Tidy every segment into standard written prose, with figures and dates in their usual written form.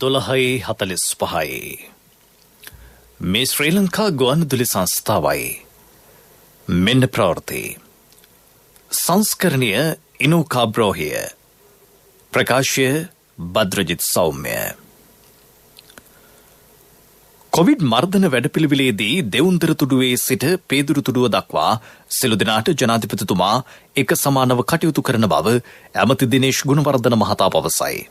12:45 මේ ශ්‍රී ලංකා ගුවන්විදුලි සංස්ථාවයි මෙන්න ප්‍රවෘත්ති සංස්කරණීය ඉනුකාබ්‍රෝහිය ප්‍රකාශය බද්‍රජිත් සෞම්‍ය කොවිඩ් මර්ධන වැඩපිළිවෙලේදී දෙවුන්දර තුඩුවේ සිට පේදුරු තුඩුව දක්වා සිළු දෙනාට ජනාධිපතිතුමා එක සමානව කටයුතු කරන බව ඇමති දිනේෂ් ගුණවර්ධන මහතා පවසයි.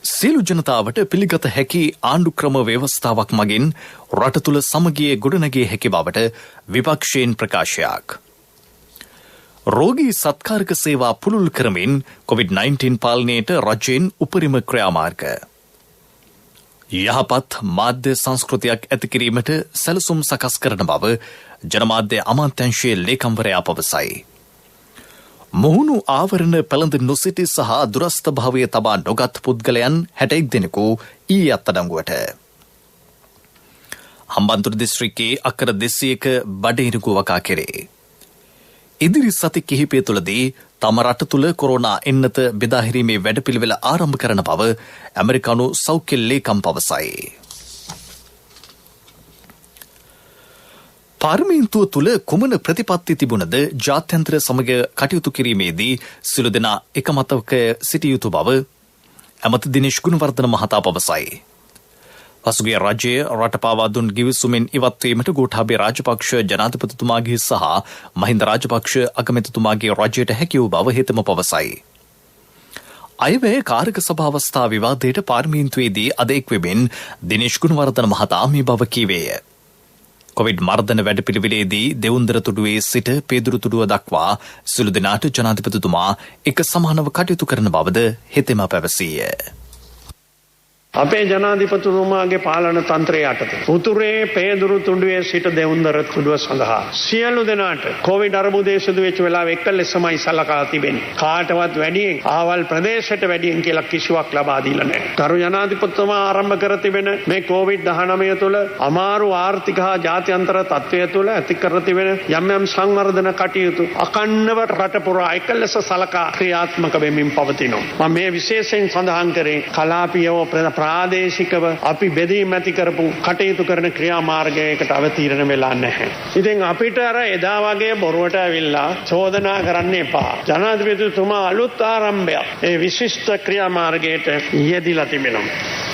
සියලු ජනතාවට පිළිගත හැකි ආණ්ඩු ක්‍රම ව්‍යවස්ථාවක් මගින් රට තුළ සමගිය ගොඩනැගිය හැකි බවට විපක්ෂයෙන් ප්‍රකාශයක්. රෝගී සත්කාරක සේවා පුළුල් කරමින් COVID-19 පාලනයට රජයෙන් උපරිම ක්‍රියාමාර්ග. යහපත් මාධ්‍ය සංස්කෘතියක් ඇති කිරීමට සැලසුම් සකස් කරන බව ජනමාධ්‍ය අමාත්‍යාංශයේ ලේකම්වරයා පවසයි. මොහුණු ආවරණ පැළඳ නොසිටි සහ දුරස්ථ භාවය තබා නොගත් පුද්ගලයන් 61 දෙනෙකු ඊයේ අත්අඩංගුවට. හම්බන්තොට දිස්ත්‍රික්කයේ අක්කර 200ක බඩහිරුකු වකා කෙරේ. ඉදිරි සති කිහිපය තුළදී තම රට තුළ කොරෝනා එන්නත බෙදාහැරීමේ වැඩපිළිවෙල ආරම්භ කරන බව ඇමරිකානු සෞඛ්‍ය ලේකම් පවසයි. පාර්ලිමේන්තුව තුළ කුමන ප්‍රතිපත්ති තිබුණද ජාත්‍යන්තර සමග කටයුතු කිරීමේදී සිළු දෙනා එකමතක සිටිය යුතු බව ඇමති දිනේෂ් ගුණවර්ධන මහතා පවසයි. පසුගිය රජයේ රට පාවා දුන් ගිවිසුමෙන් ඉවත්වීමට ගෝඨාභය රාජපක්ෂ ජනාධිපතිතුමාගේ සහ මහින්ද රාජපක්ෂ අගමැතිතුමාගේ රජයට හැකි වූ බව හෙතම පවසයි. අයවැය කාරක සභාවස්ථා විවාදයට පාර්ලිමේන්තුවේදී අද එක්වෙමින් දිනේෂ් ගුණවර්ධන මහතා මේ බව කීවේය. කොවිඩ් මර්ධන වැඩපිළිවෙලේදී දෙවුන්දර තුඩුවේ සිට පේදුරු තුඩුව දක්වා සිළු දෙනාට ජනාධිපතිතුමා එක සමානව කටයුතු කරන බවද හෙතෙම පැවසීය. අපේ ජනාධිපතිතුමාගේ පාලන තන්ත්‍රය යටතේ උතුරේ පේදුරු තුඩුවේ සිට දෙවුන්දර තුඩුව සඳහා සියලු දෙනාට කොවිඩ් අර්බුදයේ සිදු වෙච්ච වෙලාවෙ එකලෙසමයි සලකා තිබෙන්නේ. කාටවත් වැඩියෙන් ආවල් ප්‍රදේශයට වැඩියෙන් කියලා කිසිවක් ලබා දීලා නැහැ. කරු ජනාධිපතිතුමා ආරම්භ කර තිබෙන මේ කොවිඩ් 19 තුළ අමාරු ආර්ථික හා ජාත්‍යන්තර තත්ත්වය තුළ ඇති කර තිබෙන යම් යම් සංවර්ධන කටයුතු අකණ්ඩව රට පුරා එකලෙස සලකා ක්‍රියාත්මක වෙමින් පවතිනවා. මම මේ විශේෂයෙන් සඳහන් කරේ කලාපීයව ප්‍රාදේශිකව අපි බෙදීම් ඇති කරපු කටයුතු කරන ක්‍රියාමාර්ගයකට අවතීර්ණ වෙලා නැහැ. ඉතින් අපිට අර එදා වගේ බොරුවට ඇවිල්ලා චෝදනා කරන්න එපා. ජනාධිපතිතුමා අලුත් ආරම්භයක් ඒ විශිෂ්ට ක්‍රියාමාර්ගයට යෙදිලා තිබෙනවා.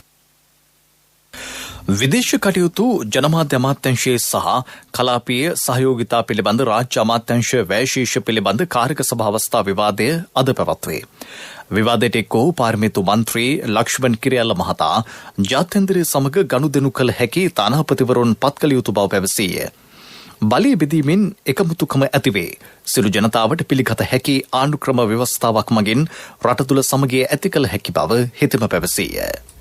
විදේශ කටයුතු ජනමාධ්‍ය අමාත්‍යාංශයේ සහ කලාපීය සහයෝගිතා පිළිබඳ රාජ්‍ය අමාත්‍යාංශ වැයශීර්ෂ පිළිබඳ කාරක සභාවස්ථා විවාදය අද පැවැත්වේ. විවාදයට එක් වූ පාර්ලිමේන්තු මන්ත්‍රී ලක්ෂ්මන් කිරියල්ල මහතා ජාත්‍යන්තරය සමග ගනුදෙනු කළ හැකි තානාපතිවරුන් පත් කළ යුතු බව පැවසීය. බලය බෙදීමෙන් එකමුතුකම ඇතිවේ. සිළු ජනතාවට පිළිගත හැකි ආණ්ඩු ක්‍රම ව්‍යවස්ථාවක් මගින් රට තුළ සමගිය ඇති කළ හැකි බව හෙතෙම පැවසීය.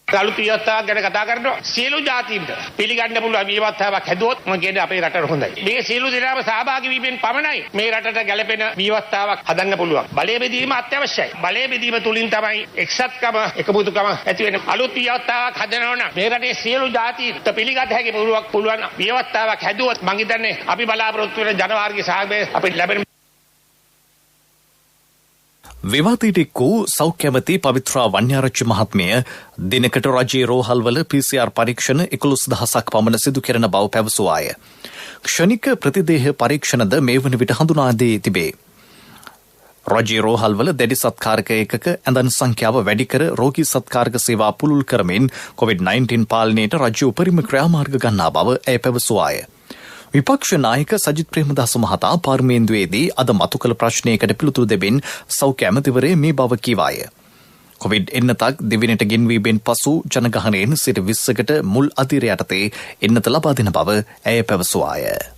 අලුත් විවස්ථාවක් ගැන කතා කරනවා. සියලු ජාතීන්ට පිළිගන්න පුළුවන් විවස්ථාවක් හැදුවොත් මම කියන්නේ අපේ රටට හොඳයි. මේ සියලු දෙනාම සහභාගී වීමෙන් පමණයි මේ රටට ගැළපෙන විවස්ථාවක් හදන්න පුළුවන්. බලය බෙදීම අත්‍යවශ්‍යයි. බලය බෙදීම තුලින් තමයි එක්සත්කම එකමුතුකම ඇති වෙන. අලුත් විවස්ථාවක් හදනවා නම් මේ රටේ සියලු ජාතීන්ට පිළිගත හැකි පුළුවන් විවස්ථාවක් හැදුවොත් මම හිතන්නේ අපි බලාපොරොත්තු වෙන ජනවාර්ගික සහභාගීත්වය අපිට ලැබෙන. විවාදයට එක් වූ සෞඛ්‍ය ඇමති පවිත්‍රා වන්‍යාරච්චි මහත්මිය දිනකට රජයේ රෝහල්වල PCR පරීක්ෂණ 11,000ක් පමණ සිදු කරන බව පැවසුවාය. ක්ෂණික ප්‍රතිදේහ පරීක්ෂණද මේ වන විට හඳුනා දී තිබේ. රජයේ රෝහල්වල දැඩි සත්කාරක ඒකක ඇඳන් සංඛ්‍යාව වැඩි කර රෝගී සත්කාරක සේවා පුළුල් කරමින් COVID-19 පාලනයට රජය උපරිම ක්‍රියාමාර්ග ගන්නා බව ඇය පැවසුවාය. විපක්ෂ නායක සජිත් ප්‍රේමදාස මහතා පාර්ලිමේන්තුවේදී අද මතු කළ ප්‍රශ්නයකට පිළිතුරු දෙමින් සෞඛ්‍ය ඇමතිවරේ මේ බව කීවාය. කොවිඩ් එන්නතක් දෙවිනට ගෙන්වීමෙන් පසු ජනගහනයෙන් සිට 20කට මුල් අදියර යටතේ එන්නත ලබා දෙන බව ඇය පැවසුවාය.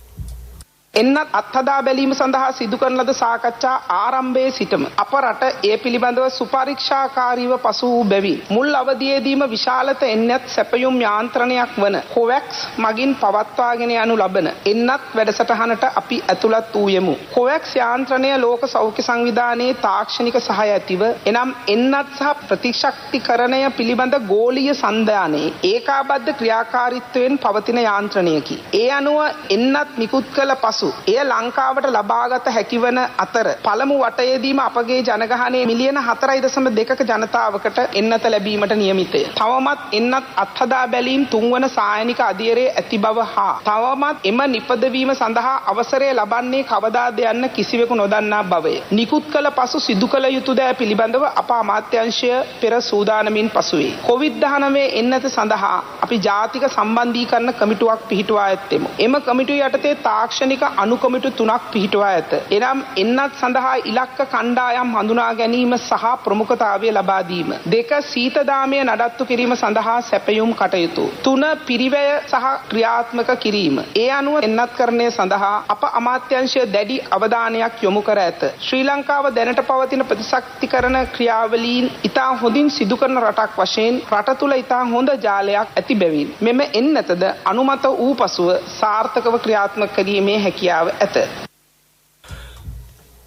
එන්නත් අත්හදා බැලීම සඳහා සිදු කරන ලද සාකච්ඡා ආරම්භයේ සිටම අප රට ඒ පිළිබඳව සුපරීක්ෂාකාරීව පසු වූ බැවින් මුල් අවධියේදීම විශාලත එන්නත් සැපයුම් යාන්ත්‍රණයක් වන COVAX මගින් පවත්වාගෙන යනු ලබන එන්නත් වැඩසටහනට අපි ඇතුළත් වූයෙමු. COVAX යාන්ත්‍රණය ලෝක සෞඛ්‍ය සංවිධානයේ තාක්ෂණික සහාය ඇතිව එනම් එන්නත් සහ ප්‍රතිශක්තිකරණය පිළිබඳ ගෝලීය සන්ධානයේ ඒකාබද්ධ ක්‍රියාකාරීත්වයෙන් පවතින යාන්ත්‍රණයකි. ඒ අනුව එන්නත් නිකුත් කළ පසු පසු එය ලංකාවට ලබාගත හැකිවන අතර පළමු වටයේදීම අපගේ ජනගහනය මිලියන 4.2ක ජනතාවකට එන්නත ලැබීමට නියමිතය. තවමත් එන්නත් අත්හදා බැලීම් තුන්වන සායනික අධීරයේ ඇති බව හා තවමත් එම නිපදවීම සඳහා අවසරය ලබන්නේ කවදාද යන්න කිසිවෙකු නොදන්නා බවය. නිකුත් කළ පසු සිදු කළ යුතු දෑ පිළිබඳව අප අමාත්‍යාංශය පෙර සූදානමින් පසුවේ. COVID-19 එන්නත සඳහා අපි ජාතික සම්බන්ධීකරණ කමිටුවක් පිහිටුවා ඇත්තෙමු. එම කමිටුව යටතේ තාක්ෂණික අනු කමිටු 3ක් පිහිටුවා ඇත. එනම් එන්නත් සඳහා ඉලක්ක කණ්ඩායම් හඳුනා ගැනීම සහ ප්‍රමුඛතාවය ලබා දීම. 2 සීතදාමය නඩත්තු කිරීම සඳහා සැපයුම් කටයුතු. 3 පිරිවැය සහ ක්‍රියාත්මක කිරීම. ඒ අනුව එන්නත්කරණය සඳහා අප අමාත්‍යාංශය දැඩි අවධානයක් යොමු කර ඇත. ශ්‍රී ලංකාව දැනට පවතින ප්‍රතිශක්තිකරණ ක්‍රියාවලීන් ඉතා හොඳින් සිදු කරන රටක් වශයෙන් රට තුළ ඉතා හොඳ ජාලයක් ඇති බැවින් මෙම එන්නතද අනුමත වූ පසුව සාර්ථකව ක්‍රියාත්මක කිරීමේ හැකියාව ඇත.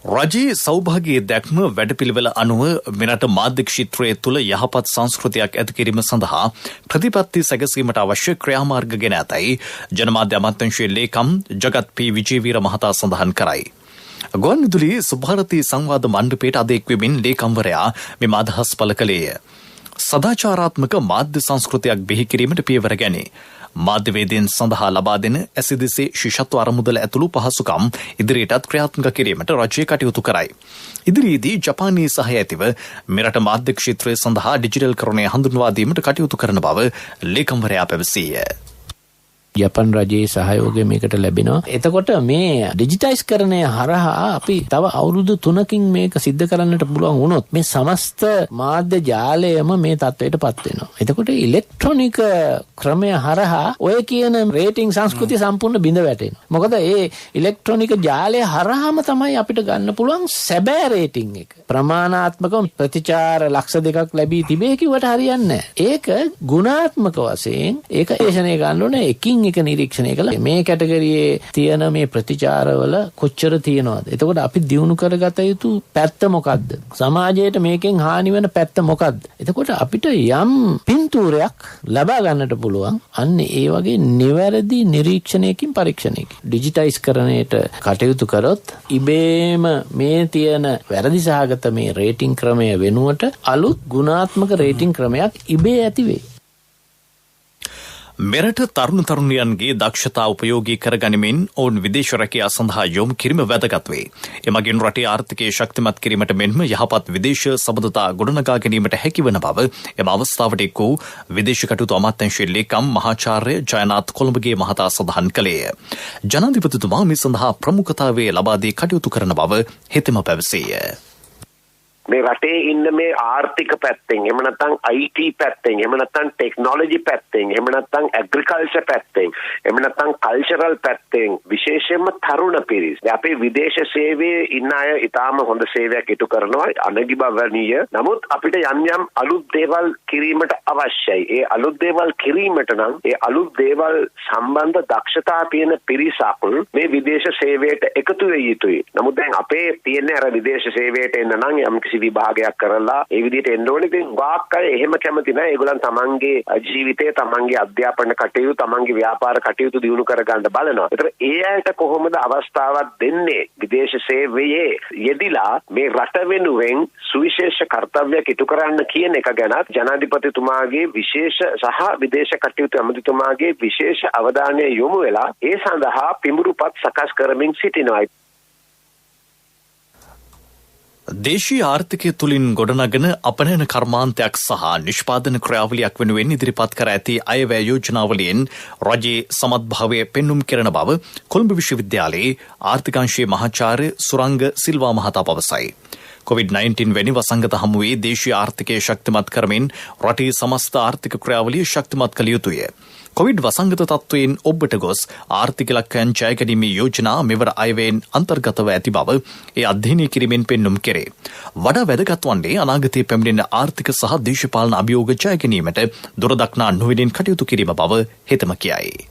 රජයේ සෞභාග්‍යයේ දැක්ම වැඩපිළිවෙල අනුව මෙරට මාධ්‍ය ක්ෂේත්‍රයේ තුළ යහපත් සංස්කෘතියක් ඇති කිරීම සඳහා ප්‍රතිපත්ති සැකසීමට අවශ්‍ය ක්‍රියාමාර්ග ගෙන ඇතැයි ජනමාධ්‍ය අමාත්‍යාංශයේ ලේකම් ජගත් පී විජේවීර මහතා සඳහන් කරයි. ගුවන්විදුලි සුභාරතී සංවාද මණ්ඩපයට අද එක්වෙමින් ලේකම්වරයා මෙම අදහස් පළ කළේය. සදාචාරාත්මක මාධ්‍ය සංස්කෘතියක් බිහි කිරීමට පියවර ගැනේ. මාධ්‍යවේදීන් සඳහා ලබා දෙන ඇසිදිසේ ශිෂ්‍යත්ව අරමුදල ඇතුළු පහසුකම් ඉදිරියටත් ක්‍රියාත්මක කිරීමට රජය කටයුතු කරයි. ඉදිරියේදී ජපානයේ සහය ඇතිව මෙරට මාධ්‍ය ක්ෂේත්‍රය සඳහා ඩිජිටල්කරණය හඳුන්වා දීමට කටයුතු කරන බව ලේකම්වරයා පැවසීය. ජපන් රජයේ සහයෝගය මේකට ලැබෙනවා. එතකොට මේ ඩිජිටයිස් කරණය හරහා අපි තව අවුරුදු 3කින් මේක සිද්ධ කරන්නට පුළුවන් වුණොත් මේ සමස්ත මාධ්‍ය ජාලයම මේ තත්ත්වයට පත් වෙනවා. එතකොට ඉලෙක්ට්‍රොනික ක්‍රමය හරහා ඔය කියන රේටිං සංස්කෘතිය සම්පූර්ණ බිඳ වැටෙනවා. මොකද ඒ ඉලෙක්ට්‍රොනික ජාලය හරහාම තමයි අපිට ගන්න පුළුවන් සැබෑ රේටිං එක. ප්‍රමාණාත්මක ප්‍රතිචාර ලක්ෂ 2ක් ලැබී තිබේ කිව්වට හරියන්නේ නැහැ. ඒක ගුණාත්මක වශයෙන් ඒක ඒෂණය ගන්න ඕනේ එකින් එක නිරීක්ෂණය කළා මේ කැටගරියේ තියෙන මේ ප්‍රතිචාරවල කොච්චර තියෙනවද? එතකොට අපි දිනු කරගත යුතු පැත්ත මොකද්ද? සමාජයට මේකෙන් හානි වෙන පැත්ත මොකද්ද? එතකොට අපිට යම් පින්තූරයක් ලබා ගන්නට පුළුවන්. අන්න ඒ වගේ නිවැරදි නිරීක්ෂණයකින් පරීක්ෂණයකින් ඩිජිටයිස් කරණයට කටයුතු කරොත් ඉබේම මේ තියෙන වැරදි සහගත මේ රේටිං ක්‍රමය වෙනුවට අලුත් ගුණාත්මක රේටිං ක්‍රමයක් ඉබේ ඇති වෙයි. මෙරට තරුණ තරුණියන්ගේ දක්ෂතා උපයෝගී කරගනිමින් ඔවුන් විදේශ රැකියා සඳහා යොමු කිරීම වැදගත් වේ. එමගින් රටේ ආර්ථිකය ශක්තිමත් කිරීමට මෙන්ම යහපත් විදේශ සබඳතා ගොඩනගා ගැනීමට හැකිවන බව එම අවස්ථාවට එක් වූ විදේශ කටයුතු අමාත්‍යාංශයේ ලේකම් මහාචාර්ය ජයනාත් කොළඹගේ මහතා සඳහන් කළේය. ජනාධිපතිතුමා මේ සඳහා ප්‍රමුඛතාවය ලබා දී කටයුතු කරන බව හෙතෙම පැවසීය. මේ රටේ ඉන්න මේ ආර්ථික පැත්තෙන් එහෙම නැත්නම් IT පැත්තෙන් එහෙම නැත්නම් ටෙක්නොලොජි පැත්තෙන් එහෙම නැත්නම් ඇග්‍රිකල්චර් පැත්තෙන් එහෙම නැත්නම් කල්චරල් පැත්තෙන් විශේෂයෙන්ම තරුණ පිරිස්. අපේ විදේශ සේවයේ ඉන්න අය ඊටාම හොඳ සේවයක් ඉටු කරනවා අනගිබවණීය. නමුත් අපිට යම් යම් අලුත් දේවල් කිරීමට අවශ්‍යයි. ඒ අලුත් දේවල් කිරීමට නම් ඒ අලුත් දේවල් සම්බන්ධ දක්ෂතා තියෙන පිරිසක් මේ විදේශ සේවයට එකතු වෙ යුතුයි. නමුත් දැන් අපේ තියෙන අර විදේශ සේවයට එන්න නම් යම් විභාගයක් කරලා ඒ විදිහට එන්න ඕනේ. ඉතින් වාක් අය එහෙම කැමති නැහැ. ඒගොල්ලන් තමන්ගේ ජීවිතය, තමන්ගේ අධ්‍යාපන කටයුතු, තමන්ගේ ව්‍යාපාර කටයුතු දියුණු කරගන්න බලනවා. ඒතර ඒ අයට කොහොමද අවස්ථාවක් දෙන්නේ? විදේශ සේවයේ යෙදිලා මේ රට වෙනුවෙන් සුවිශේෂ කර්තව්‍යයක් ඉටු කරන්න කියන එක ගැනත් ජනාධිපතිතුමාගේ විශේෂ සහ විදේශ කටයුතු ඇමතිතුමාගේ විශේෂ අවධානය යොමු වෙලා ඒ සඳහා පිඹුරුපත් සකස් කරමින් සිටිනවා. දේශීය ආර්ථිකය තුළින් ගොඩනගන අපනයන කර්මාන්තයක් සහ නිෂ්පාදන ක්‍රියාවලියක් වෙනුවෙන් ඉදිරිපත් කර ඇති අයවැය යෝජනාවලියෙන් රජයේ සමත්භාවය පෙන්නුම් කරන බව කොළඹ විශ්වවිද්‍යාලයේ ආර්ථිකාංශයේ මහාචාර්ය සුරංග සිල්වා මහතා පවසයි. COVID-19 වැනි වසංගත හමුවේ දේශීය ආර්ථිකය ශක්තිමත් කරමින් රටේ සමස්ත ආර්ථික ක්‍රියාවලිය ශක්තිමත් කළ යුතුය. කොවිඩ් වසංගත තත්ත්වයෙන් ඔබට ගොස් ආර්ථික ඉලක්කයන් ජය ගැනීමේ යෝජනා මෙවර අයවැයෙන් අන්තර්ගතව ඇති බව ඒ අධ්‍යයනය කිරීමෙන් පෙන්නුම් කෙරේ. වඩා වැදගත් වන්නේ අනාගතයේ පැමිණෙන ආර්ථික සහ දේශපාලන අභියෝග ජය ගැනීමට දුරදක්නා නොවැඩෙන් කටයුතු කිරීම බව හෙතම කියයි.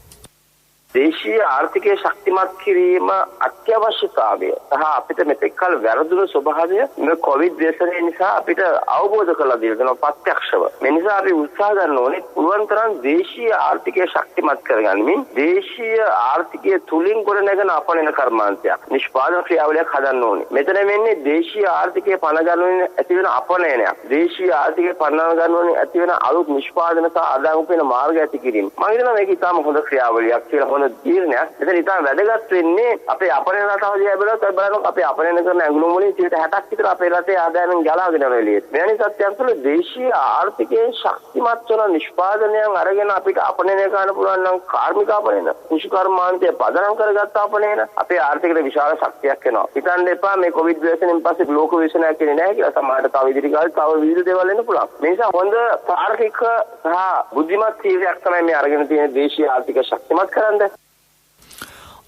දේශීය ආර්ථිකය ශක්තිමත් කිරීම අත්‍යවශ්‍යතාවය සහ අපිට මෙතෙක් කල වැරදුණු ස්වභාවය මේ කොවිඩ් ව්‍යසනය නිසා අපිට අවබෝධ කරලා දෙනවා ප්‍රත්‍යක්ෂව. මේ නිසා අපි උත්සාහ ගන්න ඕනේ පුළුවන් තරම් දේශීය ආර්ථිකය ශක්තිමත් කරගනිමින් දේශීය ආර්ථිකය තුලින් ගොඩනැගෙන අපනයන කර්මාන්තයක් නිෂ්පාදන ක්‍රියාවලියක් හදන්න ඕනේ. මෙතන වෙන්නේ දේශීය ආර්ථිකය පණ ගන්නෝනේ ඇති වෙන අපනයනයක්. දේශීය ආර්ථිකය පණ ගන්නෝනේ ඇති වෙන අලුත් නිෂ්පාදන සහ ආදායම් උපයන මාර්ග ඇති කිරීම. මම හිතනවා මේක ඉතාම හොඳ ක්‍රියාවලියක් කියලා තීරණයක්. එතන ඉතාම වැදගත් වෙන්නේ අපේ අපනයන රටාව දිහා බලනකොට අපේ අපනයන කරන ඇඟලුම් වලින් 60% විතර අපේ රටේ ආදායමෙන් ගලාගෙන යනවා එළියට. මෙවැනි සත්‍යයක් තුළ දේශීය ආර්ථිකයේ ශක්තිමත් වන නිෂ්පාදනයන් අරගෙන අපිට අපනයන කරන්න පුළුවන් නම් කාර්මික අපනයන, කුෂි කර්මාන්තය පදනම් කරගත්ත අපනයන අපේ ආර්ථිකයට විශාල ශක්තියක් එනවා. හිතන්න එපා මේ කොවිඩ් ව්‍යසනයෙන් පස්සේ ලෝක ව්‍යසනයක් කියන්නේ නැහැ කියලා. සමහරට තව ඉදිරි කාලේ තව විවිධ දේවල් එන්න පුළුවන්. මේ නිසා හොඳ තාර්කික සහ බුද්ධිමත් තීරණයක් තමයි මේ අරගෙන තියෙන දේශීය ආර්ථික ශක්තිමත් කරන්න.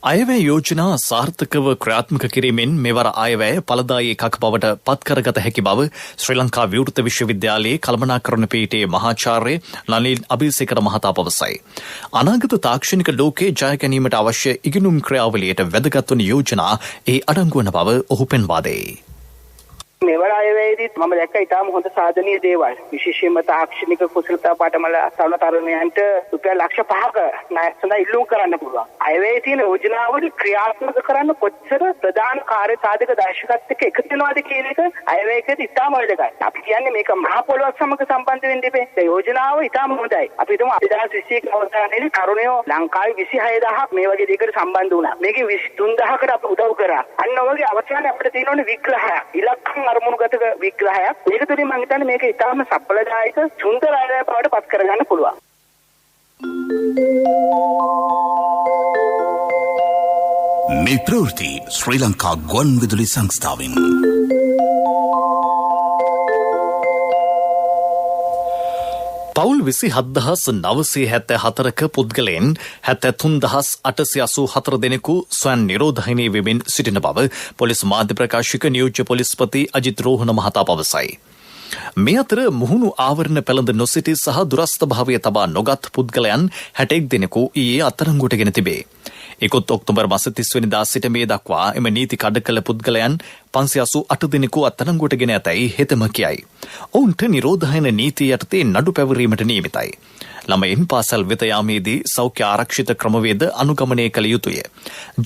අයවැය යෝජනා සාර්ථකව ක්‍රියාත්මක කිරීමෙන් මෙවර අයවැය ඵලදායී එකක් බවට පත් කරගත හැකි බව ශ්‍රී ලංකා විවෘත විශ්වවිද්‍යාලයේ කළමනාකරණ පීඨයේ මහාචාර්ය නලින් අබේසේකර මහතා පවසයි. අනාගත තාක්ෂණික ලෝකයේ ජය ගැනීමට අවශ්‍ය ඉගෙනුම් ක්‍රියාවලියට වැදගත් වන යෝජනා එහි අඩංගු වන බව ඔහු පෙන්වා දෙයි. මෙවර අයවැයේදීත් මම දැක්ක ඉතාම හොඳ සාධනීය දේවල්. විශේෂයෙන්ම තාක්ෂණික කුසලතා පාඨමාල තරුණයන්ට රුපියල් ලක්ෂ 5ක ණයක් සඳහා ඉල්ලුම් කරන්න පුළුවන්. අයවැයේ තියෙන යෝජනාවල ක්‍රියාත්මක කරන්න කොච්චර ප්‍රධාන කාර්ය සාධක දර්ශකත් එක්ක එකතු වෙනවද කියන එක අයවැයේදී ඉතාම වැදගත්. අපි කියන්නේ මේක මහ පොළොවක් සමග සම්බන්ධ වෙන්න දෙපේ. ඒ යෝජනාව ඉතාම හොඳයි. අපි හිතමු 2021 අවසානයේදී තරුණයෝ ලංකාවේ 26000ක් මේ වගේ දෙයකට සම්බන්ධ වුණා. මේකේ 23000කට අපි උදව් කරා. අන්න ඔයගේ අවසානයේ අපිට තියෙනෝනේ විග්‍රහයක්. ඉලක්කම් අරමුණුගත විග්‍රහයක්. මේක තුලින් මම හිතන්නේ මේක ඉතාම සඵලදායක සුන්දර අයවැය බවට පත් කරගන්න පුළුවන්. මේ ප්‍රවෘත්ති ශ්‍රී ලංකා ගුවන් විදුලි සංස්ථාවෙන්. පවුල් 27974ක පුද්ගලයන් 73884 දෙනෙකු ස්වයං නිරෝධහනය වෙමින් සිටින බව පොලිස් මාධ්‍ය ප්‍රකාශක නියෝජ්‍ය පොලිස්පති අජිත් රෝහණ මහතා පවසයි. මේ අතර මුහුණු ආවරණ පැළඳ නොසිටි සහ දුරස්ථ භාවය තබා නොගත් පුද්ගලයන් 61 දෙනෙකු ඊයේ අත්අඩංගුවට ගෙන තිබේ. ඉකුත් ඔක්තෝබර් මාස 30 වෙනිදා සිට මේ දක්වා එම නීති කඩ කළ පුද්ගලයන් 588 දෙනෙකු අත්අඩංගුවට ගෙන ඇතැයි හෙතම කියයි. ඔවුන්ට නිරෝධායන නීතිය යටතේ නඩු පැවරීමට නියමිතයි. ළමයින් පාසල් වෙත යාමේදී සෞඛ්‍ය ආරක්ෂිත ක්‍රමවේද අනුගමනය කළ යුතුය.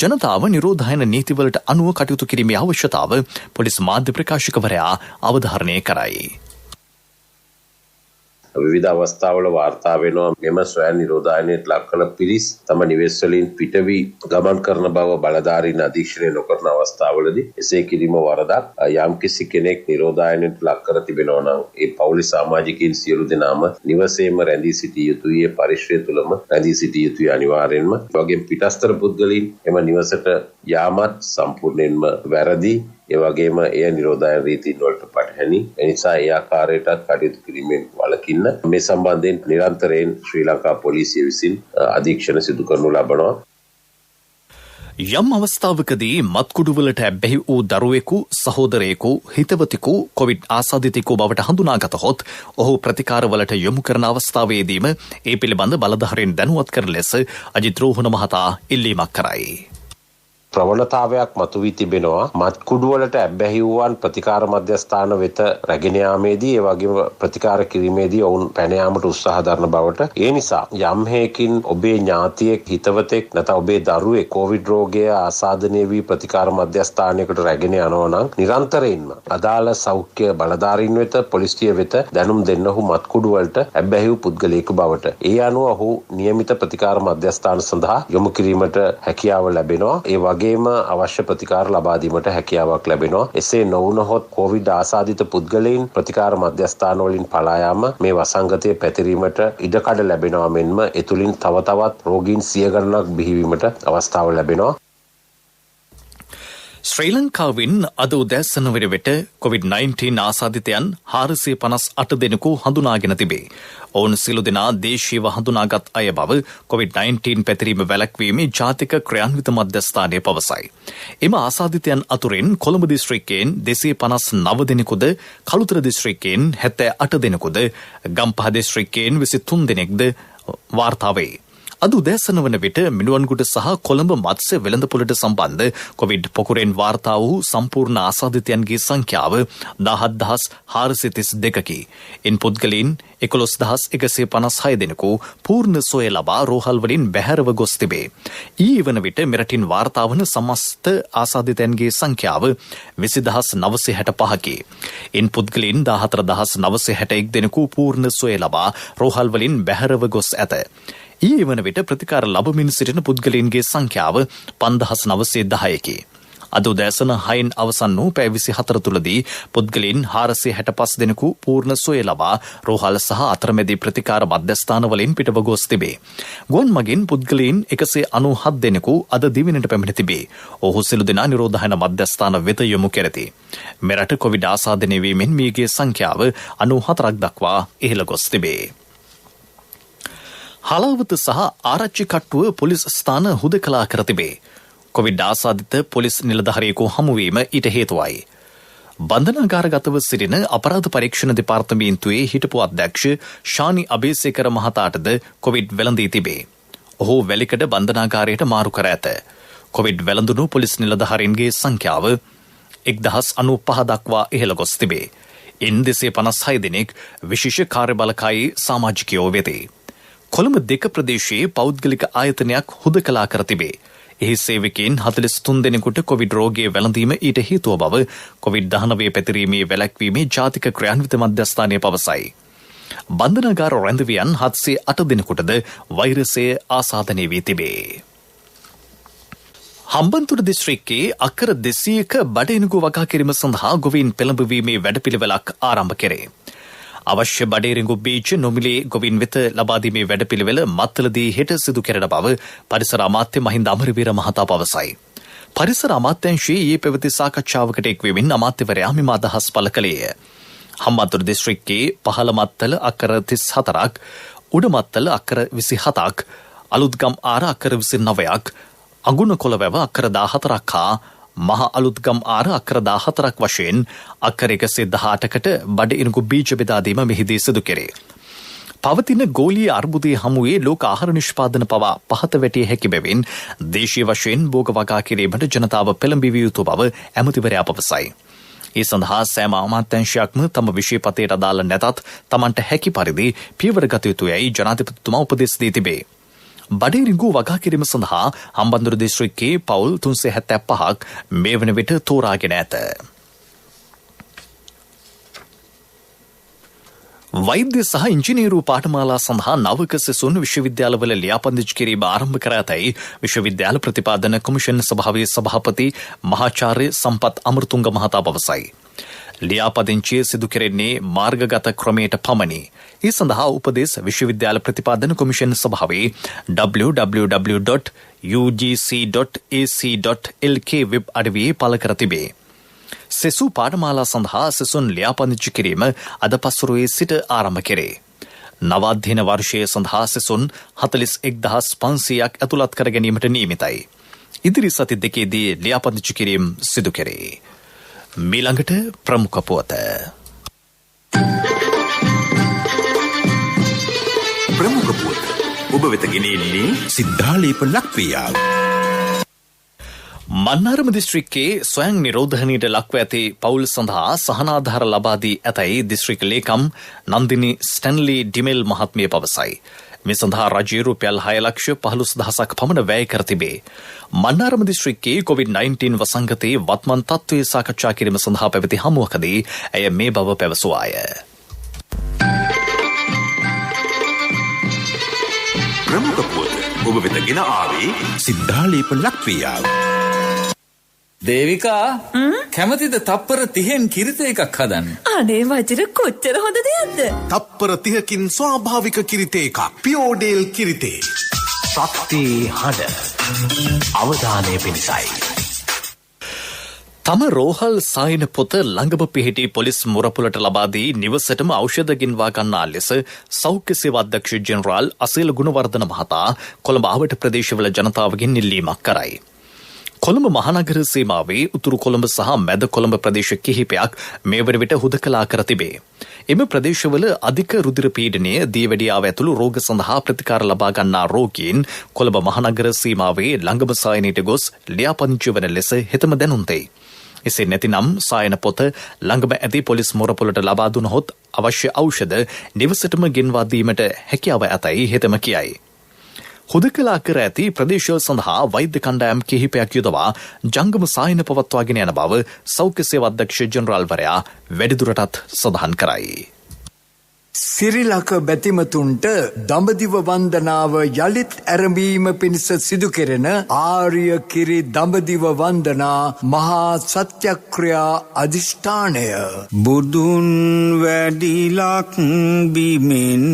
ජනතාව නිරෝධායන නීතිවලට අනුව කටයුතු කිරීමේ අවශ්‍යතාව පොලිස් මාධ්‍ය ප්‍රකාශකවරයා අවධාරණය කරයි. විවිධ අවස්ථාවල වාර්තා වෙනවා මෙම ස්වයං නිරෝධායනයට ලක් කළ පිරිස් තම නිවෙස් වලින් පිට වී ගමන් කරන බව බලධාරීන් අධීක්ෂණය නොකරන අවස්ථාවලදී එසේ කිරීම වරදක්. යම්කිසි කෙනෙක් නිරෝධායනයට ලක් කර තිබෙනවා නම් ඒ පවුලේ සමාජිකයින් සියලු දෙනාම නිවසේම රැඳී සිටිය යුතුයි. ඒ පරිශ්‍රය තුළම රැඳී සිටිය යුතුයි අනිවාර්යෙන්ම. ඒ වගේම පිටස්තර පුද්ගලයින් එම නිවසට යාමත් සම්පූර්ණයෙන්ම වැරදි. ඒ වගේම එය නිරෝධායන රීතීන් වලට පටහැනි. ඒ නිසා ඒ ආකාරයටත් කටයුතු කිරීමෙන් වළකින්න මේ සම්බන්ධයෙන් නිරන්තරයෙන් ශ්‍රී ලංකා පොලිසිය විසින් අධීක්ෂණ සිදු කරනු ලබනවා. යම් අවස්ථාවකදී මත්කුඩුවලට ඇබ්බැහි වූ දරුවෙකු, සහෝදරයෙකු, හිතවතෙකු කොවිඩ් ආසාදිතෙකු බවට හඳුනාගතහොත් ඔහු ප්‍රතිකාරවලට යොමු කරන අවස්ථාවේදීම ඒ පිළිබඳ බලධාරීන් දැනුවත් කරන ලෙස අජිත් රෝහණ මහතා ඉල්ලීමක් කරයි. ප්‍රවණතාවයක් මතුවී තිබෙනවා මත්කුඩුවලට ඇබ්බැහි වූවන් ප්‍රතිකාර මධ්‍යස්ථාන වෙත රැගෙන යාමේදී ඒ වගේම ප්‍රතිකාර කිරීමේදී ඔවුන් පැන යාමට උත්සාහ දරන බවට. ඒ නිසා යම් හේකින් ඔබේ ඥාතියෙක්, හිතවතෙක් නැත්නම් ඔබේ දරුවෙක් කොවිඩ් රෝගය ආසාදනය වී ප්‍රතිකාර මධ්‍යස්ථානයකට රැගෙන යනවා නම් නිරන්තරයෙන්ම අදාළ සෞඛ්‍ය බලධාරීන් වෙත, පොලිසිය වෙත දැනුම් දෙන්න ඔහු මත්කුඩුවලට ඇබ්බැහි වූ පුද්ගලයෙකු බවට. ඒ අනුව ඔහු නියමිත ප්‍රතිකාර මධ්‍යස්ථාන සඳහා යොමු කිරීමට හැකියාව ලැබෙනවා. ඒ වගේම අවශ්‍ය ප්‍රතිකාර ලබා දීමට හැකියාවක් ලැබෙනවා. එසේ නොවුනහොත් කොවිඩ් ආසාදිත පුද්ගලයන් ප්‍රතිකාර මධ්‍යස්ථාන වලින් පලා යාම මේ වසංගතය පැතිරීමට ඉඩකඩ ලැබෙනවා මෙන්ම ඒ තුලින් තව තවත් රෝගීන් 100 ගණනක් බිහිවීමට අවස්ථාව ලැබෙනවා. ශ්‍රී ලංකාවෙන් අද උදෑසන වෙනවිට COVID-19 ආසාදිතයන් 458 දෙනෙකු හඳුනාගෙන තිබේ. ඔවුන් සියලු දෙනා දේශීයව හඳුනාගත් අය බව COVID-19 පැතිරීම වැළැක්වීමේ ජාතික ක්‍රියාන්විත මධ්‍යස්ථානය පවසයි. එම ආසාදිතයන් අතුරින් කොළඹ දිස්ත්‍රික්කයෙන් 259 දෙනෙකුද, කළුතර දිස්ත්‍රික්කයෙන් 78 දෙනෙකුද, ගම්පහ දිස්ත්‍රික්කයෙන් 23 දෙනෙක්ද වාර්තා වේ. අද උදෑසන වන විට මිනුවන්ගොඩ සහ කොළඹ මත්ස්‍ය වෙළඳපොළට සම්බන්ධ කොවිඩ් පොකුරෙන් වාර්තා වූ සම්පූර්ණ ආසාදිතයන්ගේ සංඛ්‍යාව 17432කි. ඉන් පුද්ගලයන් 11156 දෙනෙකු පූර්ණ සොය ලබා රෝහල් වලින් බැහැරව ගොස් තිබේ. ඊයේ වන විට මෙරටින් වාර්තා වන සමස්ත ආසාදිතයන්ගේ සංඛ්‍යාව 20965කි. ඉන් පුද්ගලයන් 14961 දෙනෙකු පූර්ණ සොය ලබා රෝහල් වලින් බැහැරව ගොස් ඇත. ඊයේ වන විට ප්‍රතිකාර ලබමින් සිටින පුද්ගලයන්ගේ සංඛ්‍යාව 5910කි. අද උදෑසන 6න් අවසන් වූ පැය 24 තුලදී පුද්ගලයන් 465 දෙනෙකු පූර්ණ සොය ලබා රෝහල් සහ අතරමැදි ප්‍රතිකාර මධ්‍යස්ථාන වලින් පිටව ගොස් තිබේ. ගුවන් මගින් පුද්ගලයන් 197 දෙනෙකු අද දිවිනට පැමිණ තිබේ. ඔහු සිළු දෙනා නිරෝධායන මධ්‍යස්ථාන වෙත යොමු කෙරෙති. මෙරට කොවිඩ් ආසාදනය වීමෙන් මියගේ සංඛ්‍යාව 94ක් දක්වා ඉහළ ගොස් තිබේ. හලාවත සහ ආරච්චි කට්ටුව පොලිස් ස්ථාන හුදකලා කර තිබේ. කොවිඩ් ආසාදිත පොලිස් නිලධාරියෙකු හමුවීම ඊට හේතුවයි. බන්ධනාගාරගතව සිටින අපරාධ පරීක්ෂණ දෙපාර්තමේන්තුවේ හිටපු අධ්‍යක්ෂ ශානි අබේසේකර මහතාටද කොවිඩ් වැළඳී තිබේ. ඔහු වැලිකඩ බන්ධනාගාරයට මාරු කර ඇත. කොවිඩ් වැළඳුණු පොලිස් නිලධාරීන්ගේ සංඛ්‍යාව 1095 දක්වා ඉහළ ගොස් තිබේ. ඉන් 256 දෙනෙක් විශේෂ කාර්යබලකායි සමාජිකයෝ වෙති. කොළඹ දෙක ප්‍රදේශයේ පෞද්ගලික ආයතනයක් හුදකලා කර තිබේ. එහි සේවකයන් 43 දෙනෙකුට කොවිඩ් රෝගය වැළඳීම ඊට හේතුව බව කොවිඩ්-19 පැතිරීමේ වැළැක්වීමේ ජාතික ක්‍රියාන්විත මධ්‍යස්ථානය පවසයි. බන්ධනාගාර රැඳවියන් 708 දෙනෙකුටද වෛරසය ආසාදනය වී තිබේ. හම්බන්තොට දිස්ත්‍රික්කයේ අක්කර 200ක බඩේනුගු වගා කිරීම සඳහා ගොවීන් පෙළඹවීමේ වැඩපිළිවෙලක් ආරම්භ කෙරේ. අවශ්‍ය බඩේරිඟු බීජ නොමිලේ ගොවින් වෙත ලබාදීමේ වැඩපිළිවෙල මත්තලදී හෙට සිදු කෙරෙන බව පරිසර අමාත්‍ය මහින්ද අමරවීර මහතා පවසයි. පරිසර අමාත්‍යාංශයේ ඊයේ පැවති සාකච්ඡාවකට එක්වෙමින් අමාත්‍යවරයා මෙම අදහස් පළ කළේය. හම්බන්තොට දිස්ත්‍රික්කයේ පහළ මත්තල අක්කර 34ක්, උඩ මත්තල අක්කර 27ක්, අලුත්ගම් ආර අක්කර 29ක්, අගුණ කොළවැව අක්කර 14ක් හා මහ අලුත්ගම් ආර අක්කර 14ක් වශයෙන් අක්කර 118කට බඩ ඉරුඟු බීජ බෙදාදීම මෙහිදී සිදු කෙරේ. පවතින ගෝලීය අර්බුදයේ හමුවේ ලෝක ආහාර නිෂ්පාදන පවා පහත වැටිය හැකි බැවින් දේශීය වශයෙන් භෝග වගා කිරීමට ජනතාව පෙළඹවිය යුතු බව ඇමතිවරයා පවසයි. ඒ සඳහා සෑම අමාත්‍යාංශයක්ම තම විෂයපතයට අදාළ නැතත් තමන්ට හැකි පරිදි පියවර ගත යුතුයයි ජනාධිපතිතුමා උපදෙස් දී තිබේ. බඩේරිඟු වගා කිරීම සඳහා හම්බන්තොට දිස්ත්‍රික්කයේ පවුල් 375ක් මේ වන විට තෝරාගෙන ඇත. වෛද්‍ය සහ ඉංජිනේරු පාඨමාලා සඳහා නවක සෙසුන් විශ්වවිද්‍යාලවල ලියාපදිංචි කිරීම ආරම්භ කර ඇතැයි විශ්වවිද්‍යාල ප්‍රතිපාදන කොමිෂන් සභාවේ සභාපති මහාචාර්ය සම්පත් අමරතුංග මහතා පවසයි. ලියාපදිංචිය සිදු කෙරෙන්නේ මාර්ගගත ක්‍රමයට පමණි. ඒ සඳහා උපදෙස් විශ්වවිද්‍යාල ප්‍රතිපාදන කොමිෂන් සභාවේ www.ugc.ac.lk වෙබ් අඩවියේ පළ කර තිබේ. සෙසු පාඨමාලා සඳහා සෙසුන් ලියාපදිංචි කිරීම අද පස්වරුවේ සිට ආරම්භ කෙරේ. නව අධ්‍යයන වර්ෂය සඳහා සෙසුන් 41500ක් ඇතුළත් කර ගැනීමට නියමිතයි. ඉදිරි සති දෙකේදී ලියාපදිංචි කිරීම සිදු කෙරේ. මීළඟට ප්‍රමුඛ පුවත. ප්‍රමුඛ පුවත ඔබ වෙත ගෙනෙන්නේ සිද්ධාලේප ලක්වියාව. මන්නාරම දිස්ත්‍රික්කයේ ස්වයං නිරෝධනයට ලක්ව ඇති පවුල් සඳහා සහනාධාර ලබා දී ඇතැයි දිස්ත්‍රික් ලේකම් නන්දිනි ස්ටැන්ලි ඩිමෙල් මහත්මිය පවසයි. මේ සඳහා රජයේ රුපියල් 6,15,000ක් පමණ වැය කර තිබේ. මන්නාරම දිස්ත්‍රික්කයේ COVID-19 වසංගතයේ වත්මන් තත්ත්වය සාකච්ඡා කිරීම සඳහා පැවති හමුවකදී ඇය මේ බව පැවසුවාය. ප්‍රමුඛ පුවත ඔබ වෙත ගෙන ආවේ සිද්ධාලේප ලක්වියාව. දේවිකා කැමතිද තප්පර 30න් කිරිත එකක් හදන්න? අනේ වජිර කොච්චර හොඳ දෙයක්ද? තප්පර 30කින් ස්වාභාවික කිරිත එකක්. පියෝඩේල් කිරිතේ. ශක්ති හඬ අවධානය පිණිසයි. තම රෝහල් සායන පොත ළඟම පිහිටි පොලිස් මුරපුලට ලබා දී නිවසටම ඖෂධ ගෙන්වා ගන්නා ලෙස සෞඛ්‍ය සේවා අධ්‍යක්ෂ ජෙනරාල් අසේල ගුණවර්ධන මහතා කොළඹ ආවට ප්‍රදේශවල ජනතාවගෙන් ඉල්ලීමක් කරයි. කොළඹ මහනගර සීමාවේ උතුරු කොළඹ සහ මැද කොළඹ ප්‍රදේශ කිහිපයක් මේ වන විට හුදකලා කර තිබේ. එම ප්‍රදේශවල අධික රුධිර පීඩනය, දියවැඩියාව ඇතුළු රෝග සඳහා ප්‍රතිකාර ලබා ගන්නා රෝගීන් කොළඹ මහනගර සීමාවේ ළඟම සායනයට ගොස් ලියාපදිංචි වන ලෙස හෙතම දැනුම් දෙයි. එසේ නැතිනම් සායන පොත ළඟම ඇති පොලිස් මොරපොලට ලබා දුනහොත් අවශ්‍ය ඖෂධ නිවසටම ගෙන්වා දීමට හැකියාව ඇතැයි හෙතම කියයි. හුදකලා කර ඇති ප්‍රදේශ සඳහා වෛද්‍ය කණ්ඩායම් කිහිපයක් යොදවා ජංගම සායන පවත්වාගෙන යන බව සෞඛ්‍ය සේවා අධ්‍යක්ෂ ජෙනරාල්වරයා වැඩිදුරටත් සඳහන් කරයි. සිරිලක බැතිමතුන්ට දඹදිව වන්දනාව යළිත් ඇරඹීම පිණිස සිදු කෙරෙන ආර්ය කිරි දඹදිව වන්දනා මහා සත්‍යක්‍රියා අධිෂ්ඨානය බුදුන් වැඩිලක් බිමෙන්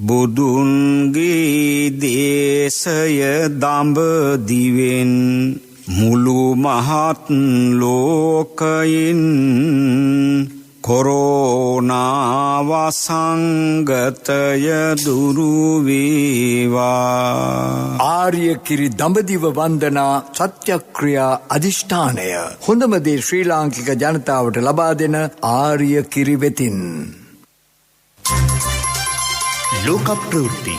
බුදුන්ගේ දේශය දඹදිවෙන් මුළු මහත් ලෝකයෙන් කොරෝනා වසංගතය දුරු වේවා. ආර්ය කිරි දඹදිව වන්දනා සත්‍යක්‍රියා අධිෂ්ඨානය හොඳම දේ ශ්‍රී ලාංකික ජනතාවට ලබා දෙන ආර්ය කිරි වෙතින්. ලෝක ප්‍රවෘත්ති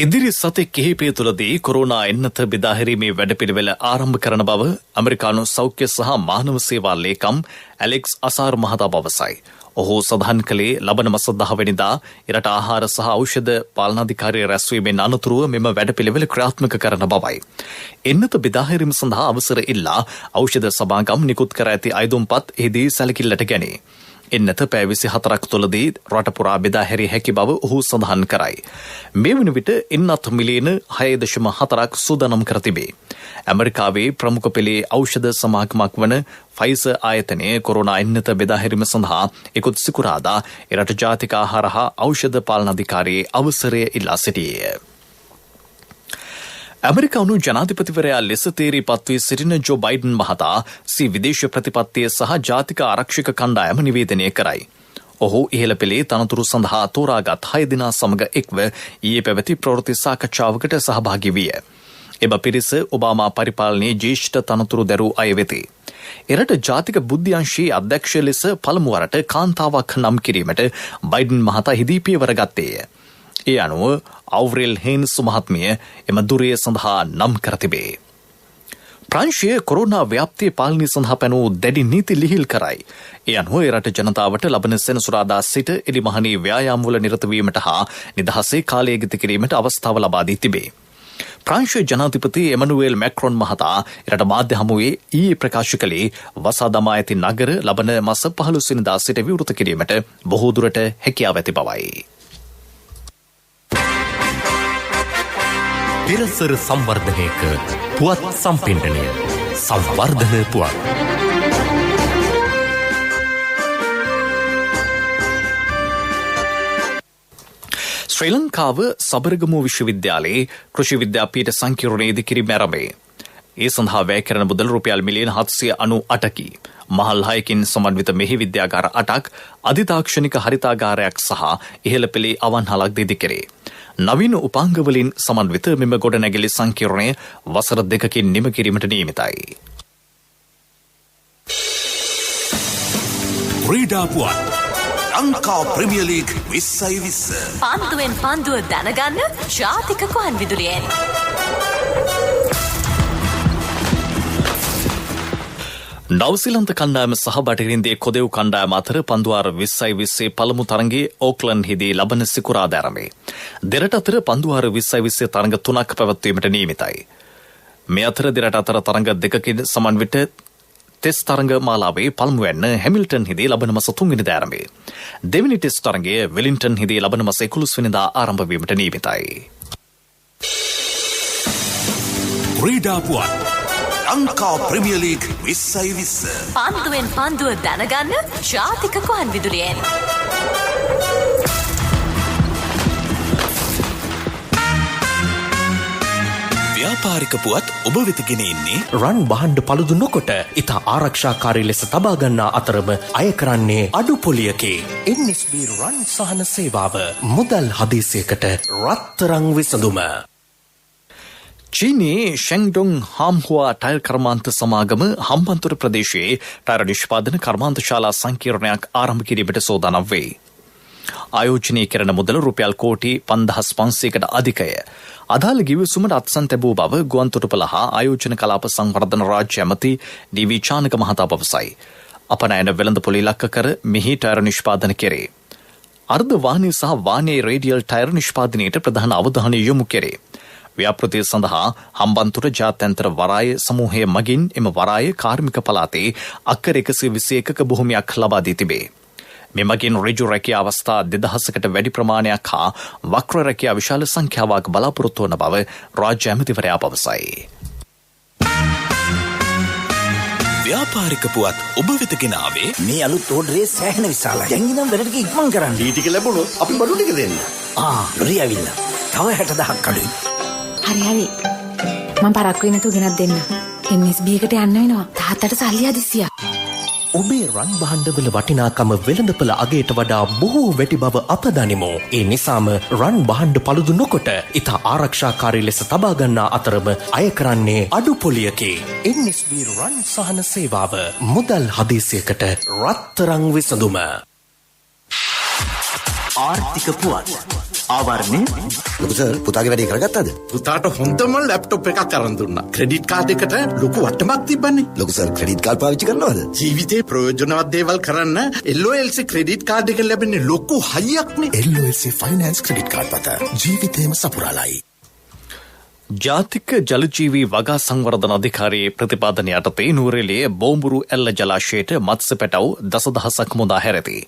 ඉදිරි සති කිහිපය තුළදී කොරෝනා එන්නත බෙදාහැරීමේ වැඩපිළිවෙල ආරම්භ කරන බව ඇමරිකානු සෞඛ්‍ය සහ මානව සේවා ලේකම් ඇලෙක්ස් අසාර් මහතා පවසයි. ඔහු සඳහන් කළේ ලබන මාස 10 වෙනිදා ඉරට ආහාර සහ ඖෂධ පාලනාධිකාරිය රැස්වීමෙන් අනතුරුව මෙම වැඩපිළිවෙල ක්‍රියාත්මක කරන බවයි. එන්නත බෙදාහැරීම සඳහා අවසර ඉල්ලා ඖෂධ සභාගම් නිකුත් කර ඇති අයදුම්පත් එහිදී සැලකිල්ලට ගැනේ. එන්නත පැය 24ක් තුළදී රට පුරා බෙදා හැරිය හැකි බව ඔහු සඳහන් කරයි. මේ වන විට එන්නත් මිලියන 6.4ක් සූදානම් කර තිබේ. ඇමරිකාවේ ප්‍රමුඛ පෙළේ ඖෂධ සමාගමක් වන ෆයිසර් ආයතනය කොරෝනා එන්නත බෙදා හැරීම සඳහා ඉකුත් සිකුරාදා එරට ජාතික ආහාර හා ඖෂධ පාලන අධිකාරියේ අවසරය ඉල්ලා සිටියේය. ඇමරිකානු ජනාධිපතිවරයා ලෙස තේරීපත් වී සිටින ජෝ බයිඩන් මහතා සී විදේශ ප්‍රතිපත්තිය සහ ජාතික ආරක්ෂක කණ්ඩායම නිවේදනය කරයි. ඔහු ඉහළ පෙළේ තනතුරු සඳහා තෝරාගත් 6 දෙනා සමග එක්ව ඊයේ පැවති ප්‍රවෘත්ති සාකච්ඡාවකට සහභාගී විය. එම පිරිස ඔබාමා පරිපාලනයේ ජ්‍යෙෂ්ඨ තනතුරු දැරූ අය වෙති. එරට ජාතික බුද්ධ්‍යංශයේ අධ්‍යක්ෂ ලෙස පළමු වරට කාන්තාවක් නම් කිරීමට බයිඩන් මහතා හිදී පියවර ගත්තේය. ඒ අනුව අවුරෙල් හේන්ස් මහත්මිය එම දුරය සඳහා නම් කර තිබේ. ප්‍රංශය කොරෝනා ව්‍යාප්තිය පාලනය සඳහා පැනූ දැඩි නීති ලිහිල් කරයි. ඒ අනුව එරට ජනතාවට ලබන සෙනසුරාදා සිට එළිමහනේ ව්‍යායාම්වල නිරත වීමට හා නිදහසේ කාලය ගත කිරීමට අවස්ථාව ලබා දී තිබේ. ප්‍රංශ ජනාධිපති එමනුවේල් මැක්‍රොන් මහතා එරට මාධ්‍ය හමුවේ ඊයේ ප්‍රකාශ කළේ වසා දමා ඇති නගර ලබන මාස 15 වෙනිදා සිට විවෘත කිරීමට බොහෝ දුරට හැකියාව ඇති බවයි. පෙරසර සංවර්ධනයක පුවත් සම්පින්ඩනය සංවර්ධන පුවත්. ශ්‍රී ලංකාව සබරගමු විශ්වවිද්‍යාලයේ කෘෂි විද්‍යාපීඨ සංකීර්ණයේ ඉදිකිරීම ආරම්භය. ඒ සඳහා වැය කරන මුදල් රුපියල් මිලියන 798කි. මහල් 6කින් සමන්විත මෙහි විද්‍යාගාර 8ක් අධිතාක්ෂණික හරිතාගාරයක් සහ ඉහළ පෙළේ අවන්හලක් ඉදිකරේ. නවීන උපාංගවලින් සමන්විත මෙම ගොඩනැගිලි සංකීර්ණය වසර 2කින් නිම කිරීමට නියමිතයි. ක්‍රීඩා පුවත් ලංකා ප්‍රීමියර් ලීග් 2020 පන්දුවෙන් පන්දුව දැනගන්න ජාතික කොහන් විදුලියෙන්. නවසීලන්ත කණ්ඩායම සහ බටහිරින්දියේ කොදෙව් කණ්ඩායම අතර පන්දුවාර 2020 පළමු තරඟයේ ඕක්ලන්ඩ්හිදී ලබන සිකුරාදා ආරම්භයි. දෙරට අතර පන්දුවාර 2020 තරඟ 3ක් පැවැත්වීමට නියමිතයි. මේ අතර දෙරට අතර තරඟ 2කින් සමන්විත ටෙස්ට් තරඟ මාලාවේ පළමුවැන්න හැමිල්ටන්හිදී ලබන මාස 3 වෙනිදා ආරම්භයි. දෙවැනි ටෙස්ට් තරඟය වෙලින්ටන්හිදී ලබන මාස 11 වෙනිදා ආරම්භ වීමට නියමිතයි. ක්‍රීඩා පුවත් ලංකා ප්‍රීමියර් ලීග් 2020 පන්දුවෙන් පන්දුව දැනගන්න ජාතික කොහන් විදුලියෙන්. ව්‍යාපාරික පුවත් ඔබ වෙත ගෙන එන්නේ රන් බහන්ඩ පළුදු නොකොට ඉතා ආරක්ෂාකාරී ලෙස තබා ගන්නා අතරම අය කරන්නේ අඩු පොලියකේ. NSB රන් සහන සේවාව මුදල් හදිසියකට රත්තරන් විසඳුම. චීනයේ ෂෙන්ඩොන් හාම්හුවා ටයිල් කර්මාන්ත සමාගම හම්බන්තොට ප්‍රදේශයේ ටයර් නිෂ්පාදන කර්මාන්ත ශාලා සංකීර්ණයක් ආරම්භ කිරීමට සූදානම් වේ. ආයෝජනය කරන මුදල රුපියල් කෝටි 5500කට අධිකය. අදාළ ගිවිසුමට අත්සන් තැබූ බව ගුවන්තොටුපළ හා ආයෝජන කලාප සංවර්ධන රාජ්‍ය ඇමති ඩී.වී. චානක මහතා පවසයි. අපනයන වෙළඳපොළ ඉලක්ක කර මෙහි ටයර් නිෂ්පාදන කෙරේ. අර්ධ වාහනය සහ වාහනයේ රේඩියල් ටයර් නිෂ්පාදනයට ප්‍රධාන අවධානය යොමු කෙරේ. ව්‍යාපෘතිය සඳහා හම්බන්තොට ජාත්‍යන්තර වරාය සමූහය මගින් එම වරාය කාර්මික පළාතේ අක්කර 121ක භූමියක් ලබා දී තිබේ. මෙමගින් ඍජු රැකියා අවස්ථා 2000කට වැඩි ප්‍රමාණයක් හා වක්‍ර රැකියා විශාල සංඛ්‍යාවක් බලාපොරොත්තු වන බව රාජ්‍ය ඇමතිවරයා පවසයි. ව්‍යාපාරික පුවත් ඔබ වෙත ගෙන ආවේ මේ අලුත් ඕඩරේ සෑහෙන විශාලයි. දැන් ඉඳන් වැඩ ටික ඉක්මන් කරන්න. ඊ ටික ලැබුණොත් අපි බඩු ටික දෙන්න. ලොරි ඇවිල්ලා. තව 60000ක් අඩුයි. හරි. මම පරක්කු වෙනතු ගෙනත් දෙන්න. NSB එකට යන්න වෙනවා. තාත්තට සල්ලි හදිස්සියක්. ඔබේ රන් බහන්ඩවල වටිනාකම වෙළඳපළ අගයට වඩා බොහෝ වැඩි බව අප දනිමු. ඒ නිසාම රන් බහන්ඩ පළුදු නොකොට ඉතා ආරක්ෂාකාරී ලෙස තබා ගන්නා අතරම අය කරන්නේ අඩු පොලියකේ. NSB රන් සහන සේවාව මුදල් හදිසියකට රත්තරන් විසඳුම. ආර්ථික පුවත් ආවරණය ලොකු සර් පුතාගේ වැඩේ කරගත්තද? පුතාට හොඳම ලැප්ටොප් එකක් අරන් දුන්නා. ක්‍රෙඩිට් කාඩ් එකට ලොකු වටමක් තිබ්බනේ. ලොකු සර් ක්‍රෙඩිට් කාඩ් පාවිච්චි කරනවද? ජීවිතේ ප්‍රයෝජනවත් දේවල් කරන්න LOLC ක්‍රෙඩිට් කාඩ් එක ලැබෙන්නේ ලොකු හයියක්නේ. LOLC ෆයිනෑන්ස් ක්‍රෙඩිට් කාඩ් පත ජීවිතේම සපුරාලයි. ජාතික ජලජීවී වගා සංවර්ධන අධිකාරියේ ප්‍රතිපාදන යටතේ නුවරඑළියේ බෝඹුරු ඇල්ල ජලාශයට මත්ස්‍ය පැටව් දසදහසක් මුදා හැරති.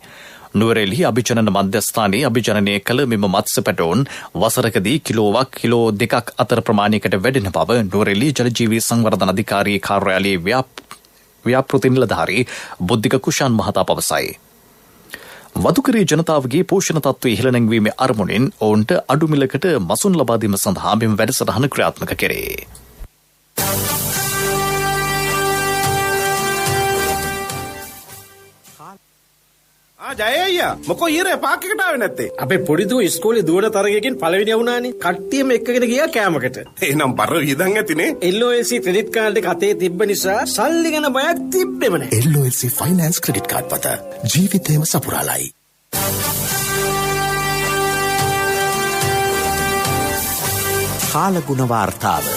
නුවරඑළිය අභිජනන මධ්‍යස්ථානයේ අභිජනනය කළ මෙම මත්ස්‍ය පැටවුන් වසරකදී කිලෝවක් කිලෝ 2ක් අතර ප්‍රමාණයකට වැඩෙන බව නුවරඑළිය ජලජීවී සංවර්ධන අධිකාරියේ කාර්යාලයේ ව්‍යාපෘති නිලධාරී බුද්ධික කුෂාන් මහතා පවසයි. වදුකරී ජනතාවගේ පෝෂණ තත්ත්වය ඉහළ නැංවීමේ අරමුණින් ඔවුන්ට අඩු මිලකට මසුන් ලබා දීම සඳහා මෙම වැඩසටහන ක්‍රියාත්මක කෙරේ. ජය අයියා මොකෝ ඊරේ පාක් එකට ආවේ නැත්තේ? අපේ පොඩි දූ ඉස්කෝලේ දුවන තරගයකින් පළවෙනි වුණානේ. කට්ටියම එක්කගෙන ගියා කෑමකට. එහෙනම් බර වියදම් ඇතිනේ. LOLC ක්‍රෙඩිට් කාඩ් එක අතේ තිබ්බ නිසා සල්ලි ගැන බයක් තිබ්බෙම නැහැ. LOLC ෆයිනෑන්ස් ක්‍රෙඩිට් කාඩ් පත ජීවිතේම සපුරාලයි. කාලගුණ වාර්තාව.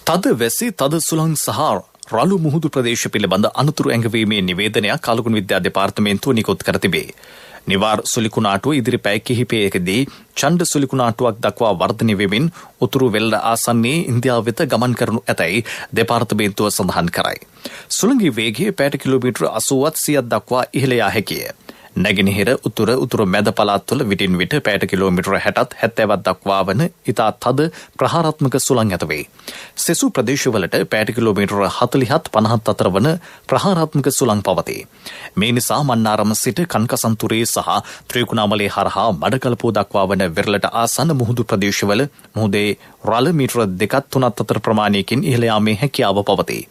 තද වැසි තද සුළං සහ රළු මුහුදු ප්‍රදේශ පිළිබඳ අනතුරු ඇඟවීමේ නිවේදනයක් කාලගුණ විද්‍යා දෙපාර්තමේන්තුව නිකුත් කර තිබේ. නිවාර් සුලිකුණාටුව ඉදිරි පැය කිහිපයකදී ඡණ්ඩ සුලිකුණාටුවක් දක්වා වර්ධනය වෙමින් උතුරු වෙල්ල ආසන්නයේ ඉන්දියාව වෙත ගමන් කරනු ඇතැයි දෙපාර්තමේන්තුව සඳහන් කරයි. සුළඟේ වේගය පැයට කිලෝමීටර 80ත් 100ක් දක්වා ඉහළ යා හැකිය. නැගෙනහිර උතුර මැද පළාත්වල විටින් විට පැයට කිලෝමීටර 60ත් 70ක් දක්වා වන ඉතා තද ප්‍රහාරාත්මක සුළං ඇත වේ. සෙසු ප්‍රදේශවලට පැයට කිලෝමීටර 40ත් 50ත් අතර වන ප්‍රහාරාත්මක සුළං පවතී. මේ නිසා මන්නාරම සිට කන්කසන්තුරේ සහ ත්‍රිකුණාමලේ හරහා මඩකලපුව දක්වා වන වෙරළට ආසන්න මුහුදු ප්‍රදේශවල මුහුදේ රළ මීටර 2-3ත් අතර ප්‍රමාණයකින් ඉහළ යාමේ හැකියාව පවතී.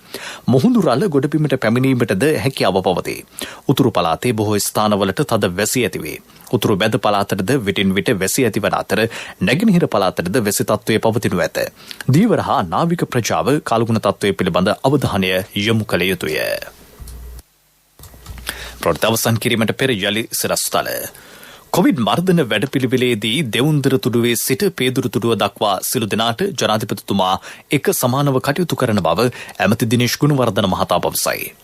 මුහුදු රළ ගොඩබිමට පැමිණීමටද හැකියාව පවතී. උතුරු පළාතේ බොහෝ ස්ථානවල තද වැසි ඇතිවේ. උතුරු මැද පළාතටද විටින් විට වැසි ඇතිවන අතර නැගෙනහිර පළාතටද වැසි තත්ත්වය පවතිනු ඇත. දීවර හා නාවික ප්‍රජාව කාලගුණ තත්ත්වය පිළිබඳ අවධානය යොමු කළ යුතුය. ප්‍රවෘත්ති කිරීමට පෙර යලි සිරස්තල. කොවිඩ් මර්ධන වැඩපිළිවෙලේදී දෙවුන්දර තුඩුවේ සිට පේදුරු තුඩුව දක්වා සිළු දෙනාට ජනාධිපතිතුමා එක සමානව කටයුතු කරන බව ඇමති දිනේෂ් ගුණවර්ධන මහතා පවසයි.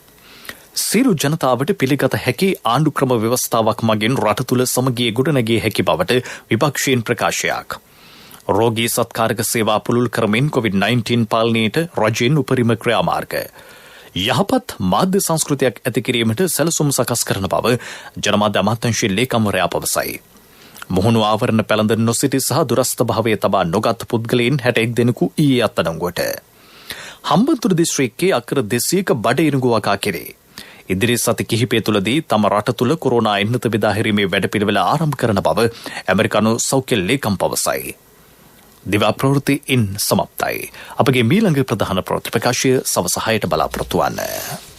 සියලු ජනතාවට පිළිගත හැකි ආණ්ඩු ක්‍රම ව්‍යවස්ථාවක් මගින් රට තුළ සමගිය ගොඩනැගිය හැකි බවට විපක්ෂයෙන් ප්‍රකාශයක්. රෝගී සත්කාරක සේවා පුළුල් කරමින් COVID-19 පාලනයට රජයෙන් උපරිම ක්‍රියාමාර්ග. යහපත් මාධ්‍ය සංස්කෘතියක් ඇති කිරීමට සැලසුම් සකස් කරන බව ජනමාධ්‍ය අමාත්‍යාංශයේ ලේකම්වරයා පවසයි. මුහුණු ආවරණ පැළඳ නොසිටි සහ දුරස්ථ භාවයේ තබා නොගත් පුද්ගලයන් 61 දෙනෙකු ඊයේ අත්අඩංගුවට. හම්බන්තොට දිස්ත්‍රික්කයේ අක්කර 200ක බඩ ඉරිඟු වගා කෙරේ. ඉදිරි සති කිහිපය තුළදී තම රට තුළ කොරෝනා එන්නත බෙදා හැරීමේ වැඩපිළිවෙල ආරම්භ කරන බව ඇමරිකානු සෞඛ්‍ය ලේකම් පවසයි. දිවා ප්‍රවෘත්ති ඉන් සමප්තයි. අපගේ මීළඟ ප්‍රධාන ප්‍රවෘත්ති ප්‍රකාශය සවස 6ට බලාපොරොත්තු වන්න.